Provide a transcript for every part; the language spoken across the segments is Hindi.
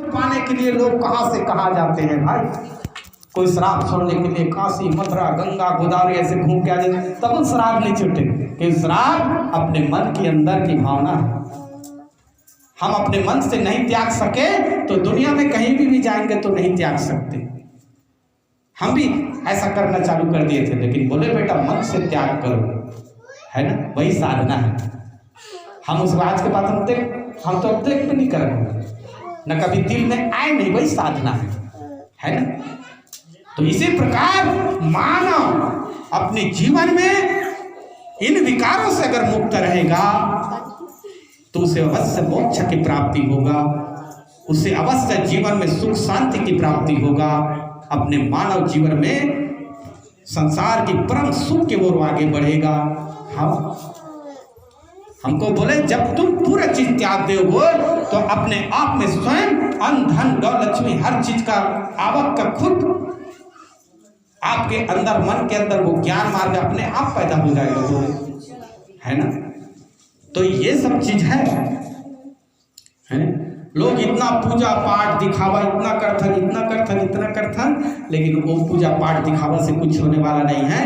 पाने के लिए लोग कहाँ से कहाँ जाते हैं भाई। कोई शराब छोड़ने के लिए काशी, मथुरा, गंगा, गोदावरी ऐसे घूम के आ जाए तब वो शराब नहीं छूटे, क्योंकि शराब अपने मन के अंदर की भावना है। हम अपने मन से नहीं त्याग सके तो दुनिया में कहीं भी जाएंगे तो नहीं त्याग सकते। हम भी ऐसा करना चालू कर दिए थे, लेकिन बोले बेटा मन से त्याग करो, है ना, वही साधना है। हम उस आज के बाद हम तो अब तक भी नहीं करेंगे, न कभी दिल में आए नहीं, वही साधना है ना। तो इसी प्रकार मानव अपने जीवन में इन विकारों से अगर मुक्त रहेगा तो उसे अवश्य मोक्ष की प्राप्ति होगा, उसे अवश्य जीवन में सुख शांति की प्राप्ति होगा। अपने मानव जीवन में संसार की परम सुख की ओर आगे बढ़ेगा। हमको बोले जब तुम पूरा चीज त्याग दोगे तो अपने आप में स्वयं अन्न धन गौ लक्ष्मी हर चीज का आवक का खुद आपके अंदर मन के अंदर वो ज्ञान मार्ग अपने आप पैदा हो जाएगा, है ना। तो ये सब चीज है। लोग इतना पूजा पाठ दिखावा इतना करथन, लेकिन वो पूजा पाठ दिखावा से कुछ होने वाला नहीं है।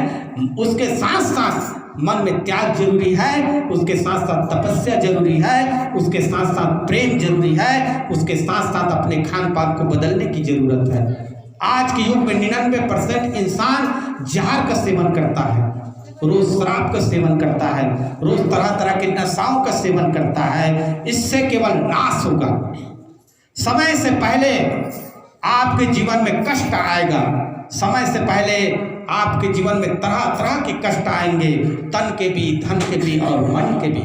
उसके साथ साथ मन में त्याग जरूरी है, उसके साथ साथ तपस्या जरूरी है, उसके साथ साथ प्रेम जरूरी है, उसके साथ साथ अपने खान पान को बदलने की जरूरत है। आज के युग में 99% इंसान जहर का सेवन करता है, रोज शराब का सेवन करता है, रोज तरह तरह के नशाओं का सेवन करता है। इससे केवल नाश होगा। समय से पहले आपके जीवन में कष्ट आएगा, समय से पहले आपके जीवन में तरह तरह के कष्ट आएंगे, तन के भी, धन के भी और मन के भी।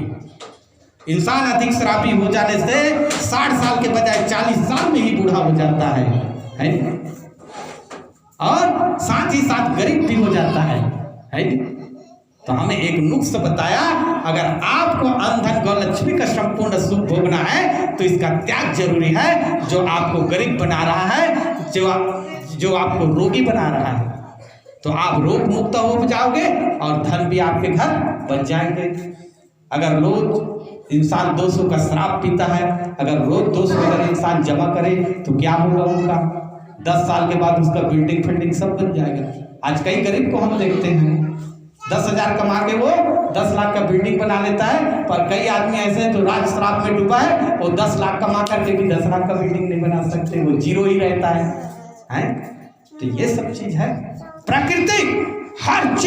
इंसान अधिक शराबी हो जाने से 60 साल के बजाय 40 साल में ही बूढ़ा हो जाता है और साथ ही साथ गरीब भी हो जाता है। तो हमें एक नुस्खा बताया, अगर आपको अन्न धन गौ लक्ष्मी का संपूर्ण सुख भोगना है तो इसका त्याग जरूरी है। जो आपको गरीब बना रहा है, जो आपको रोगी बना रहा है, तो आप रोग मुक्त हो जाओगे और धन भी आपके घर बच जाएंगे। अगर रोज इंसान 200 का शराब पीता है, अगर रोज 200 अगर इंसान जमा करे तो क्या होगा उनका? 10 साल के बाद उसका बिल्डिंग फिल्डिंग सब बन जाएगा। आज कई गरीब को हम देखते हैं 10,000 कमा के वो 10 लाख का बिल्डिंग बना लेता है, पर कई आदमी ऐसे हैं जो राज शराब में डूबा है, वो 10 लाख कमा करके भी 10 लाख का बिल्डिंग नहीं बना सकते, वो जीरो ही रहता है। तो ये सब चीज है, प्राकृतिक हर चीज